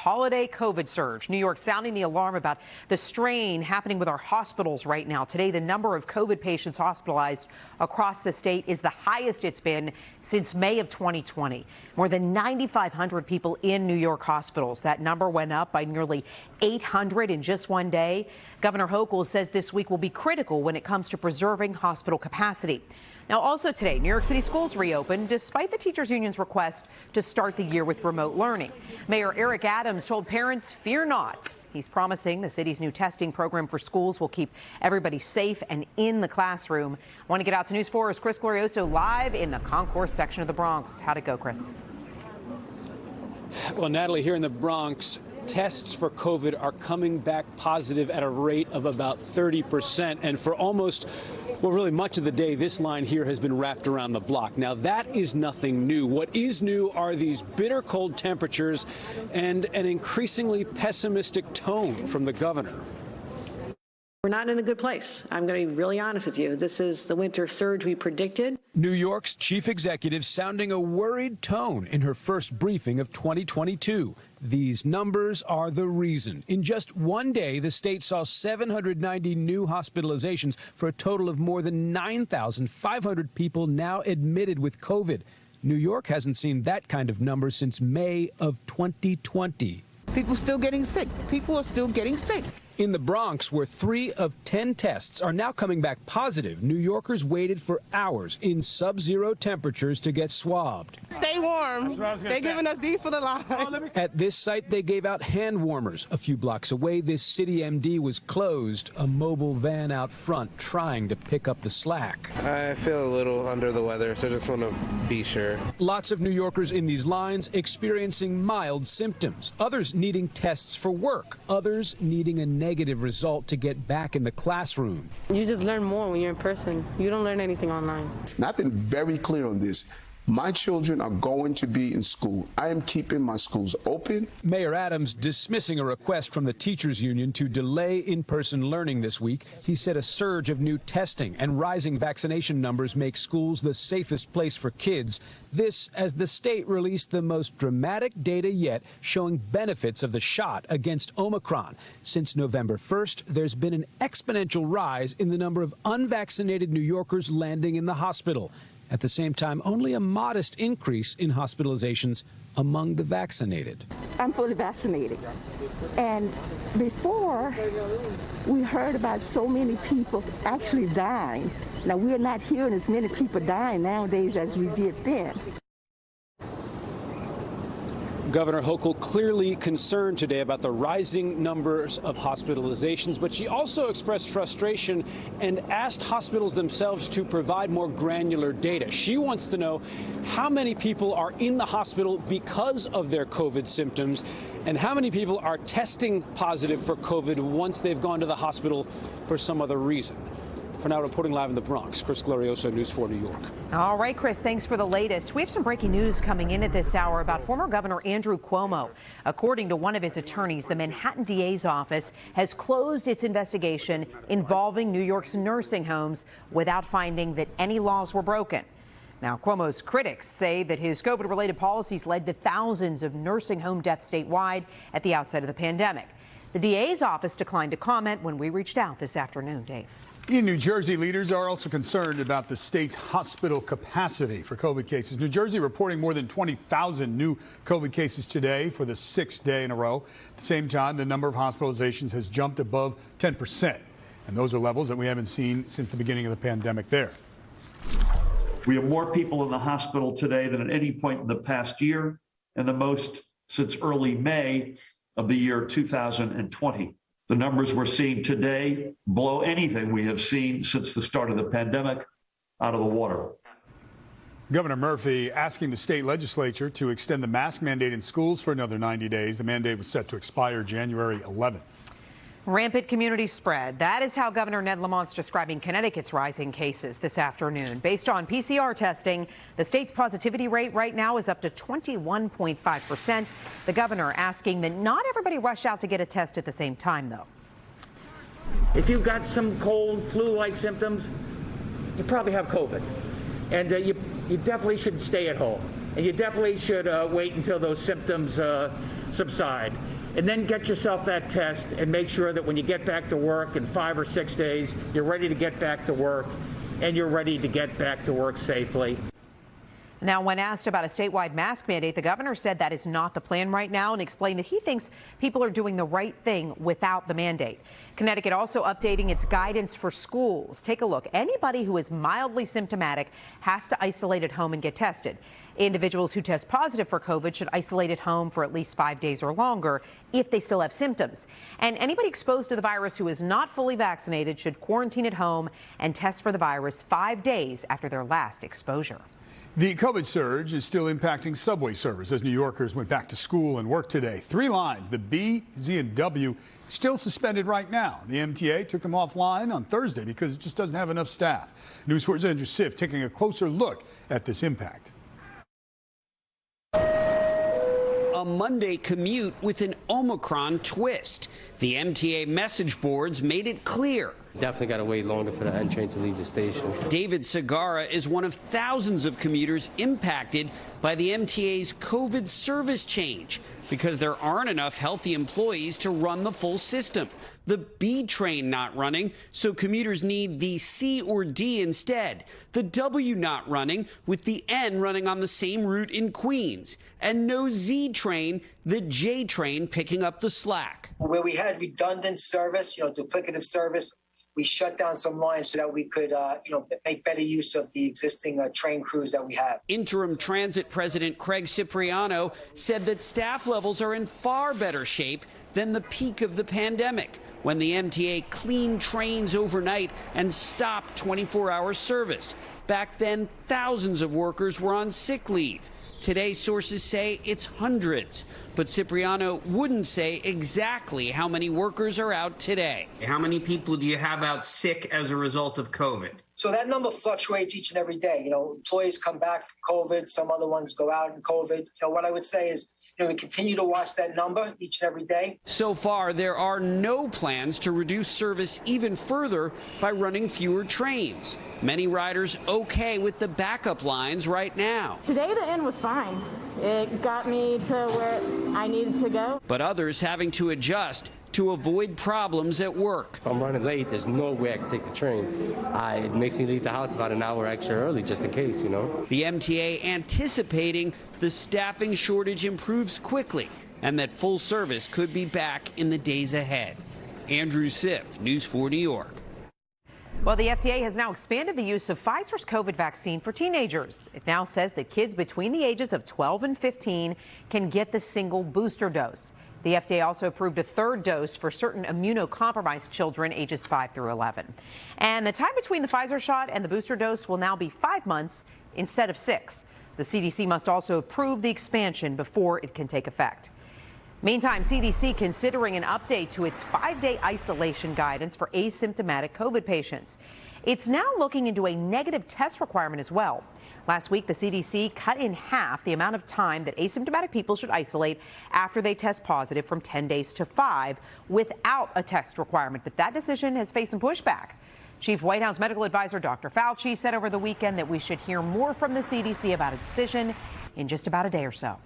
holiday COVID surge. New York sounding the alarm about the strain happening with our hospitals right now. Today, the number of COVID patients hospitalized across the state is the highest it's been since May of 2020. More than 9,500 people in New York hospitals. That number went up by nearly 800 in just one day. Governor Hochul says this week will be critical when it comes to preserving hospital capacity. Now, also today, New York City schools reopened despite the teachers union's request to start the year with remote learning. Mayor Eric Adams told parents, fear not. He's promising the city's new testing program for schools will keep everybody safe and in the classroom. I want to get out to News 4's Chris Glorioso live in the concourse section of the Bronx. How'd it go, Chris? Well, Natalie, here in the Bronx, tests for COVID are coming back positive at a rate of about 30%. And for almost, well, really much of the day, this line here has been wrapped around the block. Now, that is nothing new. What is new are these bitter cold temperatures and an increasingly pessimistic tone from the governor. We're not in a good place. I'm going to be really honest with you. This is the winter surge we predicted. New York's chief executive sounding a worried tone in her first briefing of 2022. These numbers are the reason. In just one day, the state saw 790 new hospitalizations for a total of more than 9,500 people now admitted with COVID. New York hasn't seen that kind of number since May of 2020. People still getting sick. People are still getting sick. In the Bronx, where 3 of 10 tests are now coming back positive, New Yorkers waited for hours in sub-zero temperatures to get swabbed. Stay warm. They're giving us these for the line. At this site, they gave out hand warmers. A few blocks away, this city MD was closed, a mobile van out front trying to pick up the slack. I feel a little under the weather, so I just want to be sure. Lots of New Yorkers in these lines experiencing mild symptoms, others needing tests for work, others needing a negative result to get back in the classroom. You just learn more when you're in person. You don't learn anything online. And I've been very clear on this. My children are going to be in school. I am keeping my schools open. Mayor Adams dismissing a request from the teachers union to delay in-person learning this week. He said a surge of new testing and rising vaccination numbers make schools the safest place for kids. This as the state released the most dramatic data yet showing benefits of the shot against Omicron. Since November 1st, there's been an exponential rise in the number of unvaccinated New Yorkers landing in the hospital. At the same time, only a modest increase in hospitalizations among the vaccinated. I'm fully vaccinated. And before, we heard about so many people actually dying. Now, we're not hearing as many people dying nowadays as we did then. Governor Hochul clearly concerned today about the rising numbers of hospitalizations, but she also expressed frustration and asked hospitals themselves to provide more granular data. She wants to know how many people are in the hospital because of their COVID symptoms and how many people are testing positive for COVID once they've gone to the hospital for some other reason. For now, reporting live in the Bronx, Chris Glorioso, News 4 New York. All right, Chris, thanks for the latest. We have some breaking news coming in at this hour about former Governor Andrew Cuomo. According to one of his attorneys, the Manhattan DA's office has closed its investigation involving New York's nursing homes without finding that any laws were broken. Now, Cuomo's critics say that his COVID-related policies led to thousands of nursing home deaths statewide at the outset of the pandemic. The DA's office declined to comment when we reached out this afternoon. Dave. In New Jersey, leaders are also concerned about the state's hospital capacity for COVID cases. New Jersey reporting more than 20,000 new COVID cases today for the 6th day in a row. At the same time, the number of hospitalizations has jumped above 10%. And those are levels that we haven't seen since the beginning of the pandemic there. We have more people in the hospital today than at any point in the past year, and the most since early May of the year 2020. The numbers we're seeing today blow anything we have seen since the start of the pandemic out of the water. Governor Murphy asking the state legislature to extend the mask mandate in schools for another 90 days. The mandate was set to expire January 11th. Rampant community spread. That is how Governor Ned Lamont's describing Connecticut's rising cases this afternoon. Based on PCR testing, the state's positivity rate right now is up to 21.5%. The governor asking that not everybody rush out to get a test at the same time, though. If you've got some cold, flu-like symptoms, you probably have COVID. And you definitely should stay at home. And you definitely should wait until those symptoms subside. And then get yourself that test and make sure that when you get back to work in 5 or 6 days, you're ready to get back to work and you're ready to get back to work safely. Now, when asked about a statewide mask mandate, the governor said that is not the plan right now and explained that he thinks people are doing the right thing without the mandate. Connecticut also updating its guidance for schools. Take a look. Anybody who is mildly symptomatic has to isolate at home and get tested. Individuals who test positive for COVID should isolate at home for at least 5 days or longer if they still have symptoms. And anybody exposed to the virus who is not fully vaccinated should quarantine at home and test for the virus 5 days after their last exposure. The COVID surge is still impacting subway service as New Yorkers went back to school and work today. 3 lines, the B, Z, and W, still suspended right now. The MTA took them offline on Thursday because it just doesn't have enough staff. News 4's Andrew Siff taking a closer look at this impact. A Monday commute with an Omicron twist. The MTA message boards made it clear. Definitely got to wait longer for the N train to leave the station. David Segarra is one of thousands of commuters impacted by the MTA's COVID service change because there aren't enough healthy employees to run the full system. The B train not running, so commuters need the C or D instead. The W not running, with the N running on the same route in Queens. And no Z train, the J train picking up the slack. Where we had redundant service, duplicative service, we shut down some lines so that we could, make better use of the existing train crews that we have. Interim Transit President Craig Cipriano said that staff levels are in far better shape than the peak of the pandemic, when the MTA cleaned trains overnight and stopped 24-hour service. Back then, thousands of workers were on sick leave. Today, sources say it's hundreds. But Cipriano wouldn't say exactly how many workers are out today. How many people do you have out sick as a result of COVID? So that number fluctuates each and every day. Employees come back from COVID. Some other ones go out in COVID. What I would say is, we continue to watch that number each and every day. So far, there are no plans to reduce service even further by running fewer trains. Many riders okay with the backup lines right now. Today, the N was fine. It got me to where I needed to go. But others having to adjust to avoid problems at work. If I'm running late, there's no way I can take the train. It makes me leave the house about an hour extra early just in case, The MTA anticipating the staffing shortage improves quickly and that full service could be back in the days ahead. Andrew Siff, News 4 New York. Well, the FDA has now expanded the use of Pfizer's COVID vaccine for teenagers. It now says that kids between the ages of 12 and 15 can get the single booster dose. The FDA also approved a 3rd dose for certain immunocompromised children ages 5 through 11. And the time between the Pfizer shot and the booster dose will now be 5 months instead of 6. The CDC must also approve the expansion before it can take effect. Meantime, CDC considering an update to its 5-day isolation guidance for asymptomatic COVID patients. It's now looking into a negative test requirement as well. Last week, the CDC cut in half the amount of time that asymptomatic people should isolate after they test positive from 10 days to 5 without a test requirement. But that decision has faced some pushback. Chief White House medical advisor Dr. Fauci said over the weekend that we should hear more from the CDC about a decision in just about a day or so.